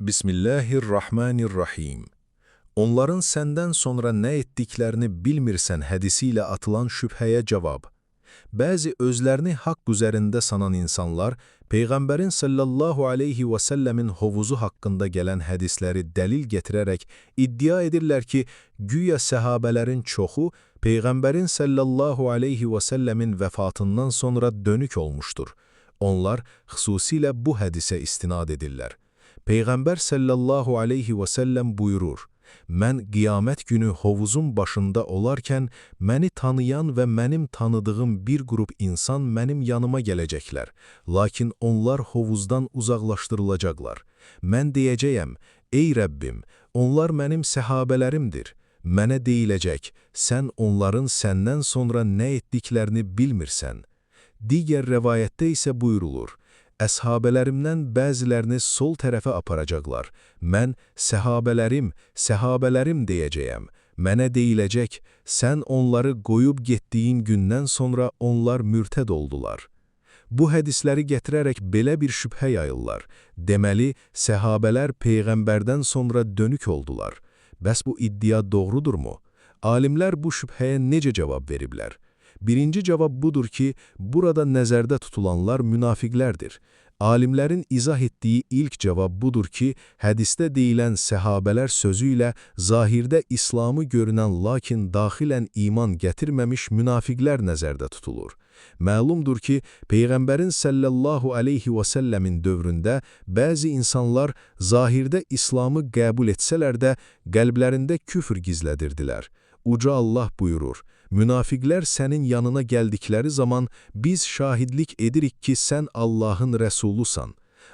Bismillahirrahmanirrahim. Onların səndən sonra nə etdiklərini bilmirsən hədisiyle atılan şübhəyə cavab. Bəzi özlərini haqq üzərində sanan insanlar, Peyğəmbərin sallallahu aleyhi və səlləmin hovuzu haqqında gələn hədisləri dəlil getirərək iddia edirlər ki, güya səhabələrin çoxu Peyğəmbərin sallallahu aleyhi və səlləmin vəfatından sonra dönük olmuşdur. Onlar xüsusilə bu hədisə istinad edirlər. Peyğəmbər sallallahu aleyhi və səlləm buyurur, mən qiyamət günü hovuzun başında olarkən məni tanıyan və mənim tanıdığım bir qrup insan mənim yanıma gələcəklər, lakin onlar hovuzdan uzaqlaşdırılacaqlar. Mən deyəcəyəm, ey Rəbbim, onlar mənim səhabələrimdir. Mənə deyiləcək, sən onların səndən sonra nə etdiklərini bilmirsən. Digər rəvayətdə isə buyurulur, əshabələrimdən bəzilərini sol tərəfə aparacaqlar. Mən səhabələrim deyəcəyəm. Mənə deyiləcək, sən onları qoyub getdiyin gündən sonra onlar mürtəd oldular. Bu hədisləri gətirərək belə bir şübhə yayırlar. Deməli, səhabələr Peyğəmbərdən sonra dönük oldular. Bəs bu iddia doğrudurmu? Alimlər bu şübhəyə necə cavab veriblər? Birinci cavab budur ki, burada nəzərdə tutulanlar münafiqlərdir. Alimlərin izah etdiyi ilk cavab budur ki, hədisdə deyilən səhabələr sözü ilə zahirdə İslamı görünən lakin daxilən iman gətirməmiş münafiqlər nəzərdə tutulur. Məlumdur ki, Peyğəmbərin sallallahu aleyhi və səlləmin dövründə bəzi insanlar zahirdə İslamı qəbul etsələr də qəlblərində küfr gizlədirdilər. Uca Allah buyurur, münafiqlər sənin yanına gəldikləri zaman biz şahidlik edirik ki, sən Allahın rəsulusan.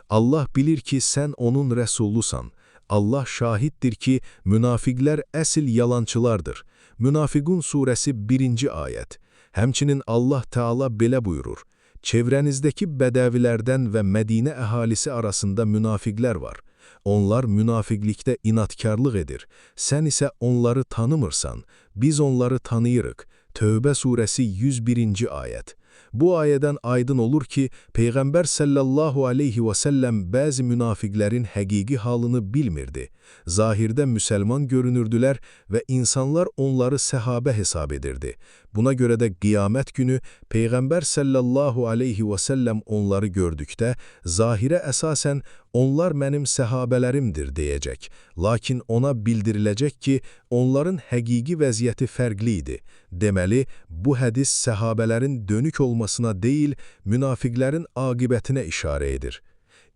Allah bilir ki, sən onun rəsulusan. Allah şahiddir ki, münafiqlər əsl yalançılardır. Münafiqun surəsi 1-ci ayət. Həmçinin Allah Teala belə buyurur, çevrənizdəki bədəvilərdən və Mədinə əhalisi arasında münafiqlər var. Onlar münafiqlikdə inatkarlıq edir. Sən isə onları tanımırsan. Biz onları tanıyırıq. Tövbə surəsi 101-ci ayət. Bu ayədən aydın olur ki, Peyğəmbər sallallahu aleyhi və səlləm bəzi münafiqlərin həqiqi halını bilmirdi. Zahirdə müsəlman görünürdülər və insanlar onları səhabə hesab edirdi. Buna görə də qiyamət günü Peyğəmbər sallallahu aleyhi və səlləm onları gördükdə, zahirə əsasən onlar mənim səhabələrimdir deyəcək. Lakin ona bildiriləcək ki, onların həqiqi vəziyyəti fərqli idi. Deməli, bu hədis səhabələrin dönük olmasına deyil, münafiqlərin aqibətinə işarə edir.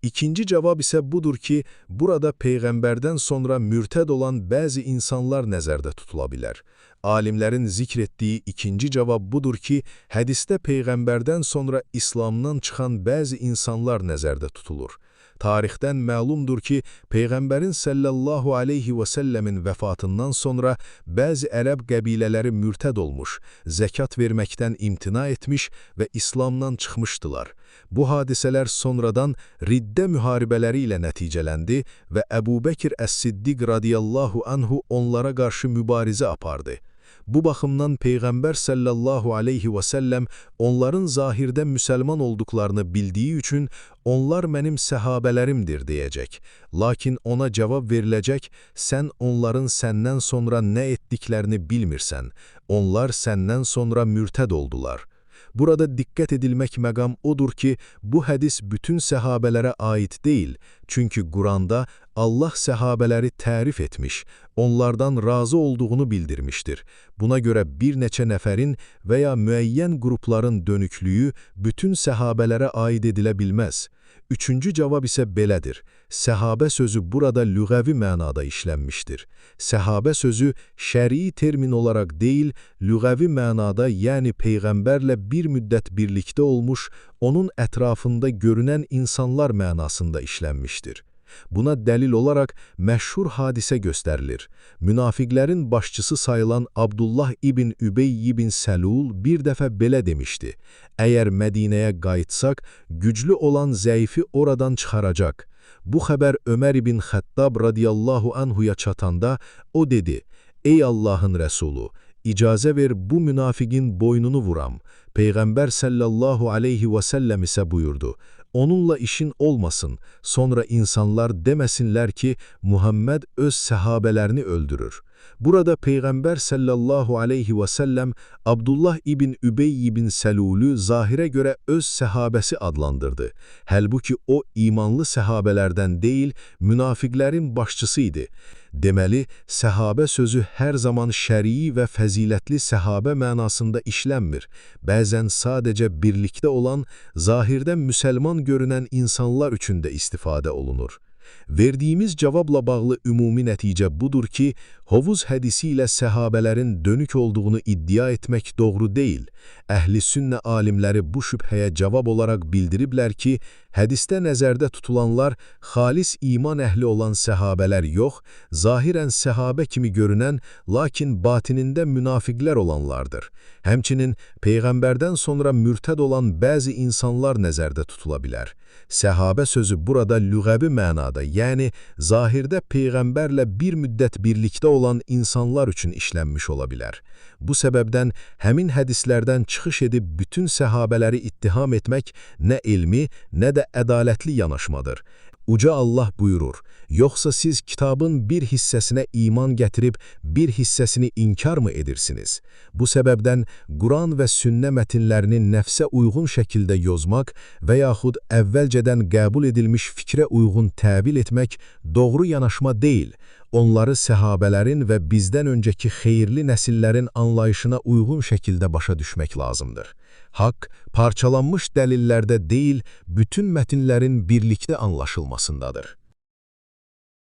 İkinci cavab isə budur ki, burada Peyğəmbərdən sonra mürtəd olan bəzi insanlar nəzərdə tutula bilər. Alimlərin zikr etdiyi ikinci cavab budur ki, hədisdə Peyğəmbərdən sonra İslamdan çıxan bəzi insanlar nəzərdə tutulur. Tarixdən məlumdur ki, Peyğəmbərin sallallahu aleyhi və səlləmin vəfatından sonra bəzi ərəb qəbilələri mürtəd olmuş, zəkat verməkdən imtina etmiş və İslamdan çıxmışdılar. Bu hadisələr sonradan riddə müharibələri ilə nəticələndi və Əbu Bəkir Əs-Siddiq radiyallahu anhu onlara qarşı mübarizə apardı. Bu baxımdan Peyğəmbər sallallahu aleyhi və səlləm onların zahirdə müsəlman olduqlarını bildiyi üçün onlar mənim səhabələrimdir deyəcək. Lakin ona cavab veriləcək, sən onların səndən sonra nə etdiklərini bilmirsən. Onlar səndən sonra mürtəd oldular. Burada diqqət edilmək məqam odur ki, bu hədis bütün səhabələrə aid deyil. Çünki Quranda Allah səhabələri tərif etmiş, onlardan razı olduğunu bildirmişdir. Buna görə bir neçə nəfərin və ya müəyyən qrupların dönüklüyü bütün səhabələrə aid edilə bilməz. Üçüncü cavab isə belədir. Səhabə sözü burada lüğəvi mənada işlənmişdir. Səhabə sözü şərii termin olaraq deyil, lüğəvi mənada, yəni Peyğəmbərlə bir müddət birlikdə olmuş, onun ətrafında görünən insanlar mənasında işlənmişdir. Buna dəlil olaraq məşhur hadisə göstərilir. Münafiqlərin başçısı sayılan Abdullah ibn Übey ibn Səlul bir dəfə belə demişdi, əgər Mədinəyə qayıtsaq, güclü olan zəifi oradan çıxaracaq. Bu xəbər Ömər ibn Xəttab radiyallahu anhuya çatanda, o dedi, ey Allahın Rəsulu, icazə ver bu münafiqin boynunu vuram. Peyğəmbər sallallahu aleyhi və səlləm isə buyurdu, onunla işin olmasın, sonra insanlar demesinler ki Muhammed öz sahabelerini öldürür. Burada Peygamber sallallahu aleyhi ve sellem Abdullah ibn Übey ibn Selul'ü zahire göre öz sahabesi adlandırdı. Halbuki o imanlı sahabelerden değil, münafıkların başçısıydı. Deməli, səhabə sözü hər zaman şərii və fəzilətli səhabə mənasında işlənmir. Bəzən sadəcə birlikdə olan, zahirdə müsəlman görünən insanlar üçün də istifadə olunur. Verdiyimiz cavabla bağlı ümumi nəticə budur ki, hovuz hədisi ilə səhabələrin dönük olduğunu iddia etmək doğru deyil. Əhl-i sünnə alimləri bu şübhəyə cavab olaraq bildiriblər ki, hədisdə nəzərdə tutulanlar xalis iman əhli olan səhabələr yox, zahirən səhabə kimi görünən, lakin batinində münafiqlər olanlardır. Həmçinin Peyğəmbərdən sonra mürtəd olan bəzi insanlar nəzərdə tutula bilər. Səhabə sözü burada lüğəvi mənada, yəni zahirdə Peyğəmbərlə bir müddət birlikdə olan insanlar üçün işlənmiş ola bilər. Bu səbəbdən həmin hədislərdən çıxış edib bütün səhabələri ittiham etmək nə elmi, nə də ədalətli yanaşmadır. Uca Allah buyurur, yoxsa siz kitabın bir hissəsinə iman gətirib, bir hissəsini inkar mı edirsiniz? Bu səbəbdən Quran və sünnə mətinlərini nəfsə uyğun şəkildə yozmaq və yaxud əvvəlcədən qəbul edilmiş fikrə uyğun təvil etmək doğru yanaşma deyil. Onları səhabələrin və bizdən öncəki xeyirli nəsillərin anlayışına uyğun şəkildə başa düşmək lazımdır. Haqq, parçalanmış dəlillərdə deyil, bütün mətinlərin birlikdə anlaşılmasındadır.